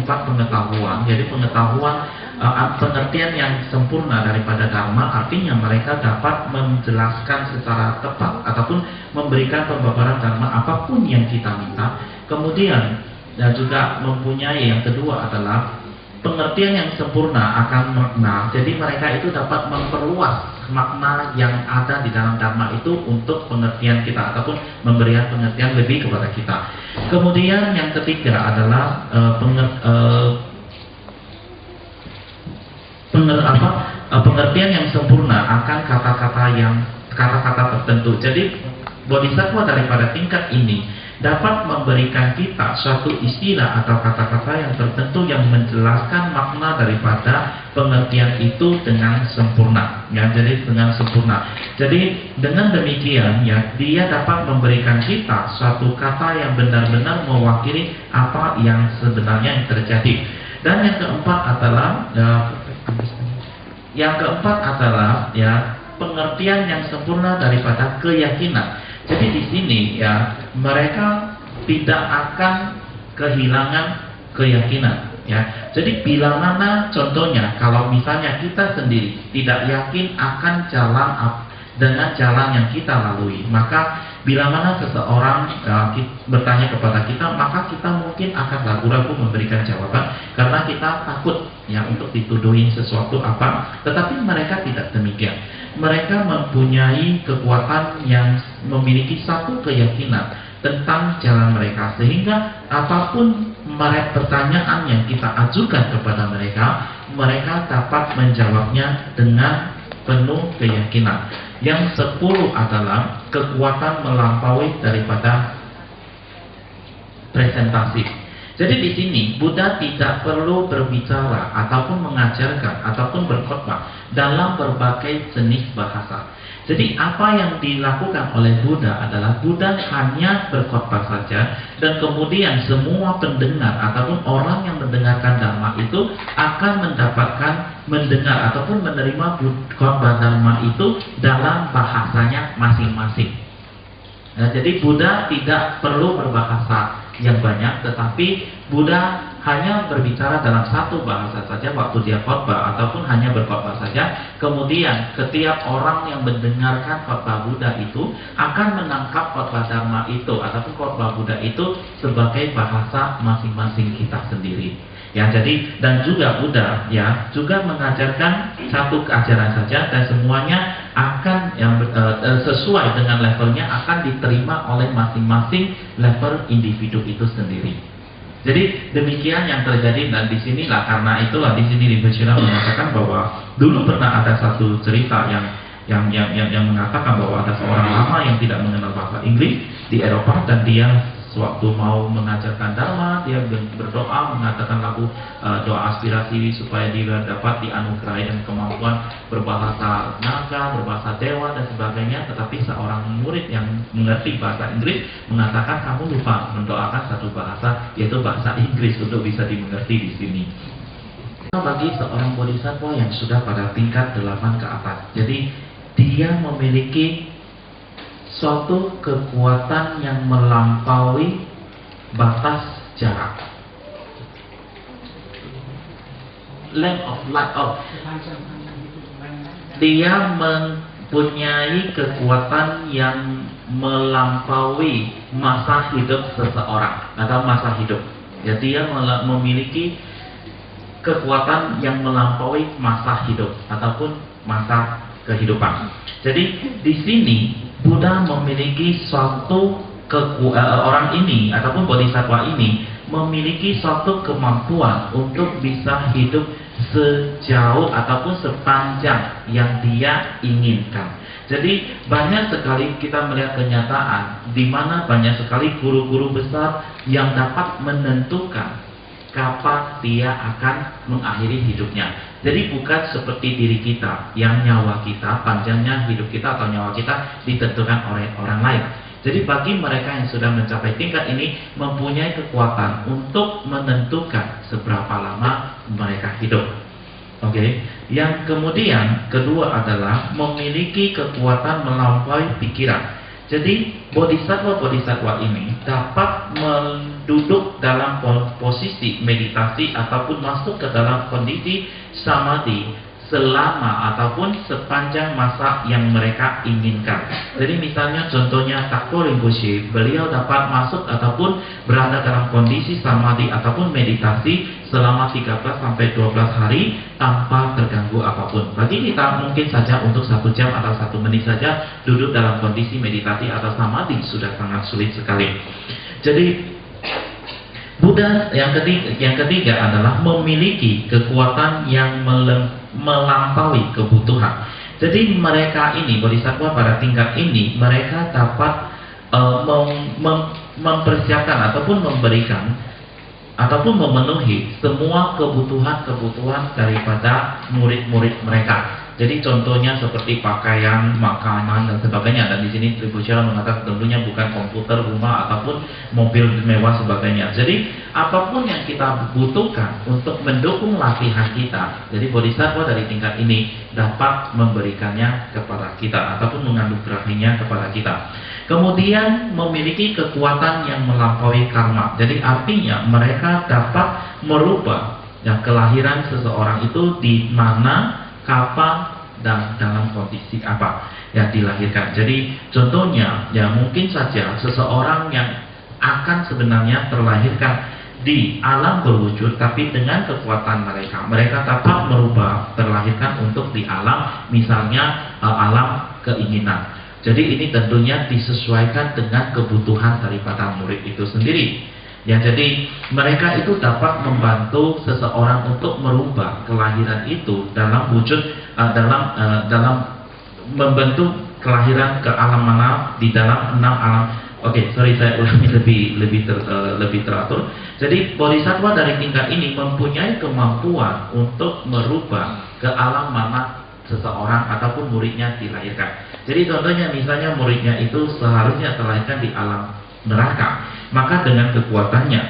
keempat pengetahuan. Jadi pengetahuan, pengertian yang sempurna daripada Dharma, artinya mereka dapat menjelaskan secara tepat ataupun memberikan pembabaran Dharma apapun yang kita minta. Kemudian dan juga mempunyai yang kedua adalah pengertian yang sempurna akan makna. Jadi mereka itu dapat memperluas makna yang ada di dalam Dharma itu untuk pengertian kita ataupun memberikan pengertian lebih kepada kita. Kemudian yang ketiga adalah pengertian yang sempurna akan kata-kata tertentu. Jadi bodhisattva daripada tingkat ini dapat memberikan kita suatu istilah atau kata-kata yang tertentu yang menjelaskan makna daripada pengertian itu dengan sempurna, ya. Jadi dengan sempurna. Jadi dengan demikian, ya, dia dapat memberikan kita suatu kata yang benar-benar mewakili apa yang sebenarnya yang terjadi. Dan yang keempat adalah pengertian yang sempurna daripada keyakinan. Jadi di sini, ya, mereka tidak akan kehilangan keyakinan, ya. Jadi bila mana contohnya kalau misalnya kita sendiri tidak yakin akan dengan jalan yang kita lalui, maka bila mana seseorang bertanya kepada kita, maka kita mungkin akan ragu-ragu memberikan jawaban karena kita takut, ya, untuk dituduhin sesuatu apa. Tetapi mereka tidak demikian. Mereka mempunyai kekuatan yang memiliki satu keyakinan tentang jalan mereka, sehingga apapun pertanyaan yang kita ajukan kepada mereka, mereka dapat menjawabnya dengan penuh keyakinan. Yang 10 adalah kekuatan melampaui daripada presentasi. Jadi di sini Buddha tidak perlu berbicara ataupun mengajarkan ataupun berkhotbah dalam berbagai jenis bahasa. Jadi apa yang dilakukan oleh Buddha adalah Buddha hanya berkhotbah saja, dan kemudian semua pendengar ataupun orang yang mendengarkan Dharma itu akan mendapatkan mendengar ataupun menerima khotbah Dharma itu dalam bahasanya masing-masing. Nah, jadi Buddha tidak perlu berbahasa yang banyak, tetapi Buddha hanya berbicara dalam satu bahasa saja waktu dia khotbah ataupun hanya berkhotbah saja. Kemudian setiap orang yang mendengarkan khotbah Buddha itu akan menangkap khotbah Dharma itu ataupun khotbah Buddha itu sebagai bahasa masing-masing kita sendiri. Ya, jadi dan juga Buddha, ya, juga mengajarkan satu ajaran saja dan semuanya akan sesuai dengan levelnya akan diterima oleh masing-masing level individu itu sendiri. Jadi demikian yang terjadi, dan di sinilah karena itulah di sini Rinpoche mengatakan bahwa dulu pernah ada satu cerita yang mengatakan bahwa ada seorang lama yang tidak mengenal bahasa Inggris di Eropa, dan dia sewaktu mau mengajarkan Dharma, dia berdoa mengatakan lagu doa aspirasi supaya dia dapat dianugerahi dan kemampuan berbahasa naga, berbahasa dewa dan sebagainya. Tetapi seorang murid yang mengerti bahasa Inggris mengatakan kamu lupa mendoakan satu bahasa, yaitu bahasa Inggris untuk bisa dimengerti di sini. Bagi seorang bodhisattva yang sudah pada tingkat 8 ke atas, jadi dia memiliki suatu kekuatan yang melampaui batas jarak. Length of light of. Dia mempunyai kekuatan yang melampaui masa hidup seseorang atau masa hidup. Ya, dia memiliki kekuatan yang melampaui masa hidup ataupun masa kehidupan. Jadi di sini Buddha memiliki suatu orang ini ataupun bodhisattva ini memiliki suatu kemampuan untuk bisa hidup sejauh ataupun sepanjang yang dia inginkan. Jadi banyak sekali kita melihat kenyataan di mana banyak sekali guru-guru besar yang dapat menentukan kapan dia akan mengakhiri hidupnya. Jadi bukan seperti diri kita yang nyawa kita, panjangnya hidup kita atau nyawa kita ditentukan oleh orang lain. Jadi bagi mereka yang sudah mencapai tingkat ini mempunyai kekuatan untuk menentukan seberapa lama mereka hidup. Oke. Yang kemudian kedua adalah memiliki kekuatan melampaui pikiran. Jadi bodhisattva ini dapat menduduk dalam posisi meditasi ataupun masuk ke dalam kondisi samadhi selama ataupun sepanjang masa yang mereka inginkan. Jadi misalnya contohnya Takpo Rinpoche, beliau dapat masuk ataupun berada dalam kondisi samadhi ataupun meditasi selama 13 sampai 12 hari tanpa terganggu apapun. Bagi kita mungkin saja untuk 1 jam atau 1 menit saja duduk dalam kondisi meditasi atau samadhi sudah sangat sulit sekali. Jadi Buddha yang ketiga adalah memiliki kekuatan yang melampaui kebutuhan. Jadi mereka ini, bodhisattva pada tingkat ini, mereka dapat mempersiapkan ataupun memberikan ataupun memenuhi semua kebutuhan daripada murid-murid mereka. Jadi contohnya seperti pakaian, makanan dan sebagainya. Dan di sini Rinpoche mengatakan tentunya bukan komputer, rumah ataupun mobil mewah sebagainya. Jadi apapun yang kita butuhkan untuk mendukung latihan kita, jadi bodhisattva dari tingkat ini dapat memberikannya kepada kita ataupun menganugerahinya kepada kita. Kemudian memiliki kekuatan yang melampaui karma. Jadi artinya mereka dapat merubah kelahiran seseorang itu di mana, kapan, dan dalam kondisi apa yang dilahirkan. Jadi contohnya mungkin saja seseorang yang akan sebenarnya terlahirkan di alam berwujud, tapi dengan kekuatan mereka dapat merubah terlahirkan untuk di alam, misalnya alam keinginan. Jadi ini tentunya disesuaikan dengan kebutuhan daripada murid itu sendiri. Jadi mereka itu dapat membantu seseorang untuk merubah kelahiran itu dalam wujud dalam membentuk kelahiran ke alam mana di dalam 6 alam. Saya ulangi lebih teratur. Jadi bodhisattva dari tingkat ini mempunyai kemampuan untuk merubah ke alam mana seseorang ataupun muridnya dilahirkan. Jadi contohnya misalnya muridnya itu seharusnya terlahirkan di alam neraka, maka dengan kekuatannya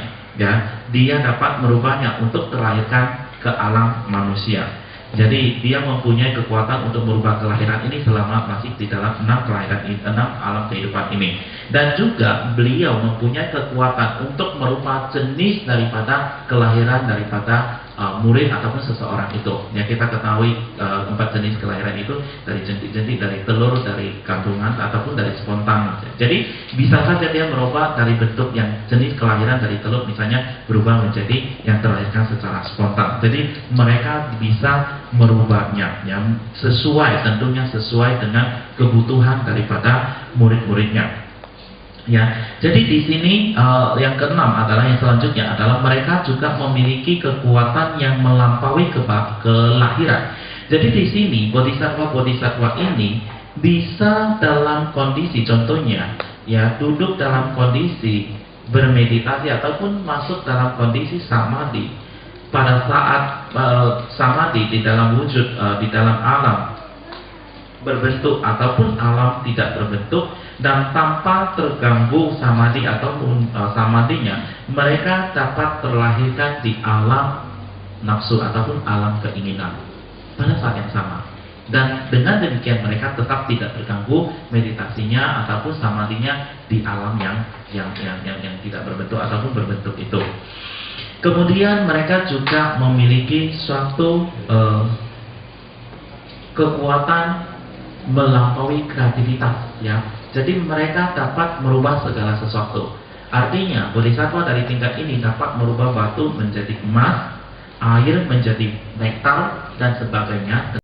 dia dapat merubahnya untuk terlahirkan ke alam manusia. Jadi dia mempunyai kekuatan untuk merubah kelahiran ini selama masih di dalam 6 alam kehidupan ini. Dan juga beliau mempunyai kekuatan untuk merubah jenis daripada kelahiran daripada murid ataupun seseorang itu. Yang kita ketahui 4 jenis kelahiran itu dari jentik-jentik, dari telur, dari kandungan ataupun dari spontan. Jadi bisa saja dia merubah dari bentuk yang jenis kelahiran dari telur misalnya berubah menjadi yang terlahirkan secara spontan. Jadi mereka bisa merubahnya tentunya sesuai dengan kebutuhan daripada murid-muridnya. Jadi di sini yang keenam adalah yang selanjutnya adalah mereka juga memiliki kekuatan yang melampaui kelahiran. Jadi di sini bodhisattva ini bisa dalam kondisi contohnya duduk dalam kondisi bermeditasi ataupun masuk dalam kondisi samadhi. Pada saat samadhi di dalam wujud di dalam alam berbentuk ataupun alam tidak berbentuk, dan tanpa terganggu samadhi ataupun samadhinya, mereka dapat terlahirkan di alam nafsu ataupun alam keinginan pada saat yang sama. Dan dengan demikian mereka tetap tidak terganggu meditasinya ataupun samadhinya di alam yang tidak berbentuk ataupun berbentuk itu. Kemudian mereka juga memiliki suatu kekuatan melampaui kreativitas Jadi mereka dapat merubah segala sesuatu. Artinya bodhisattva dari tingkat ini dapat merubah batu menjadi emas, air menjadi nektar dan sebagainya.